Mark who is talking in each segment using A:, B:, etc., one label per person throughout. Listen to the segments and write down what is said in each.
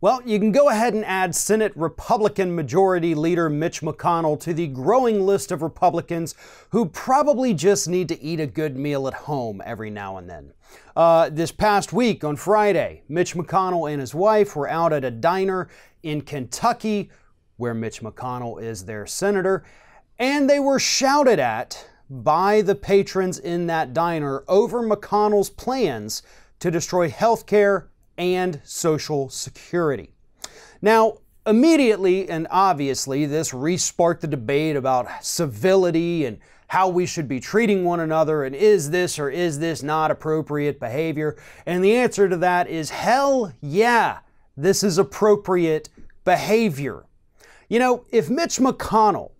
A: Well, you can go ahead and add Senate Republican Majority Leader Mitch McConnell to the growing list of Republicans who probably just need to eat a good meal at home every now and then. This past week on Friday, Mitch McConnell and his wife were out at a diner in Kentucky, where Mitch McConnell is their senator, and they were shouted at by the patrons in that diner over McConnell's plans to destroy health care and Social Security. Now, immediately and obviously, this re-sparked the debate about civility and how we should be treating one another, and is this or is this not appropriate behavior? And the answer to that is hell yeah, this is appropriate behavior. You know, if Mitch McConnell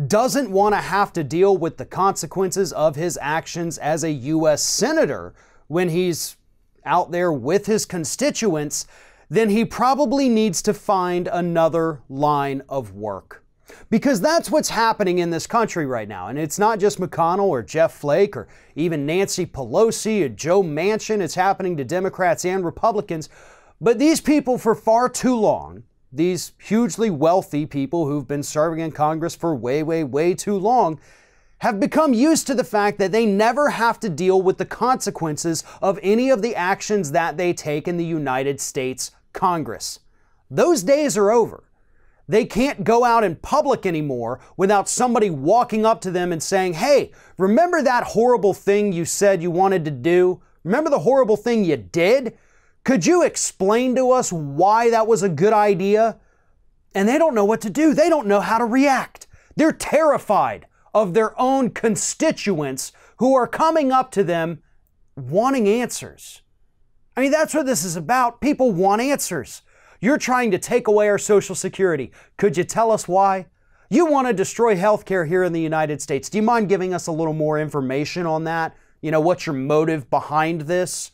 A: doesn't want to have to deal with the consequences of his actions as a U.S. Senator when he's out there with his constituents, then he probably needs to find another line of work. Because that's what's happening in this country right now. And it's not just McConnell or Jeff Flake or even Nancy Pelosi or Joe Manchin. It's happening to Democrats and Republicans. But these people for far too long, these hugely wealthy people who've been serving in Congress for way too long, have become used to the fact that they never have to deal with the consequences of any of the actions that they take in the United States Congress. Those days are over. They can't go out in public anymore without somebody walking up to them and saying, "Hey, remember that horrible thing you said you wanted to do? Remember the horrible thing you did? Could you explain to us why that was a good idea?" And they don't know what to do. They don't know how to react. They're terrified of their own constituents who are coming up to them wanting answers. I mean, that's what this is about. People want answers. You're trying to take away our Social Security. Could you tell us why? You want to destroy healthcare here in the United States. Do you mind giving us a little more information on that? You know, what's your motive behind this?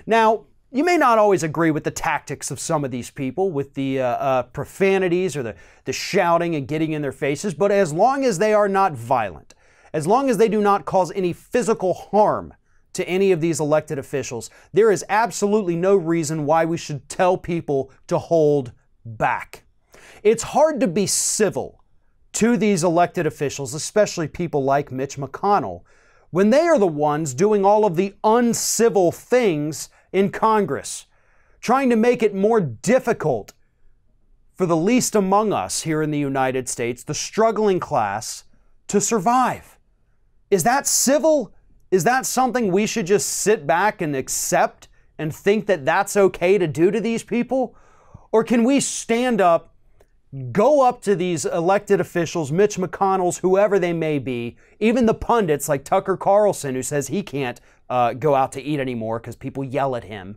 A: Now, you may not always agree with the tactics of some of these people, with the profanities or the shouting and getting in their faces, but as long as they are not violent, as long as they do not cause any physical harm to any of these elected officials, there is absolutely no reason why we should tell people to hold back. It's hard to be civil to these elected officials, especially people like Mitch McConnell, when they are the ones doing all of the uncivil things in Congress, trying to make it more difficult for the least among us here in the United States, the struggling class, to survive. Is that civil? Is that something we should just sit back and accept and think that that's okay to do to these people? Or can we stand up, go up to these elected officials, Mitch McConnell's, whoever they may be, even the pundits like Tucker Carlson, who says he can't go out to eat anymore because people yell at him.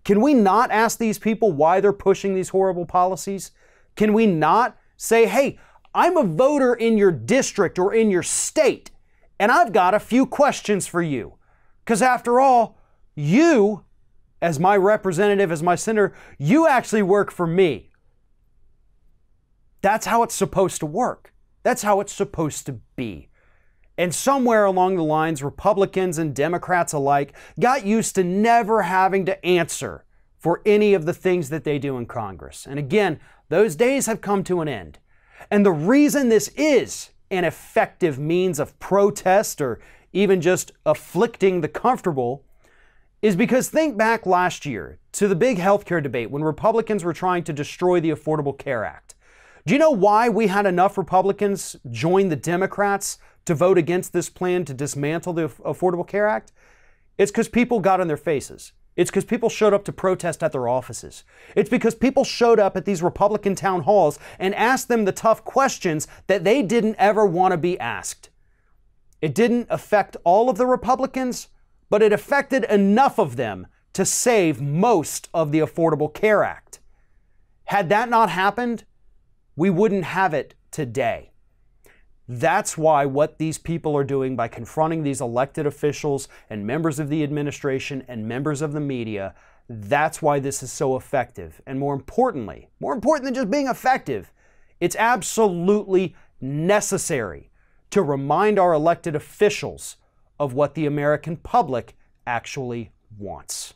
A: Can we not ask these people why they're pushing these horrible policies? Can we not say, "Hey, I'm a voter in your district or in your state, and I've got a few questions for you. Because after all, you, as my representative, as my senator, you actually work for me." That's how it's supposed to work. That's how it's supposed to be. And somewhere along the lines, Republicans and Democrats alike got used to never having to answer for any of the things that they do in Congress. And again, those days have come to an end. And the reason this is an effective means of protest or even just afflicting the comfortable is because think back last year to the big healthcare debate when Republicans were trying to destroy the Affordable Care Act. Do you know why we had enough Republicans join the Democrats to vote against this plan to dismantle the Affordable Care Act? It's because people got in their faces. It's because people showed up to protest at their offices. It's because people showed up at these Republican town halls and asked them the tough questions that they didn't ever want to be asked. It didn't affect all of the Republicans, but it affected enough of them to save most of the Affordable Care Act. Had that not happened, we wouldn't have it today. That's why what these people are doing by confronting these elected officials and members of the administration and members of the media, that's why this is so effective. And more importantly, more important than just being effective, it's absolutely necessary to remind our elected officials of what the American public actually wants.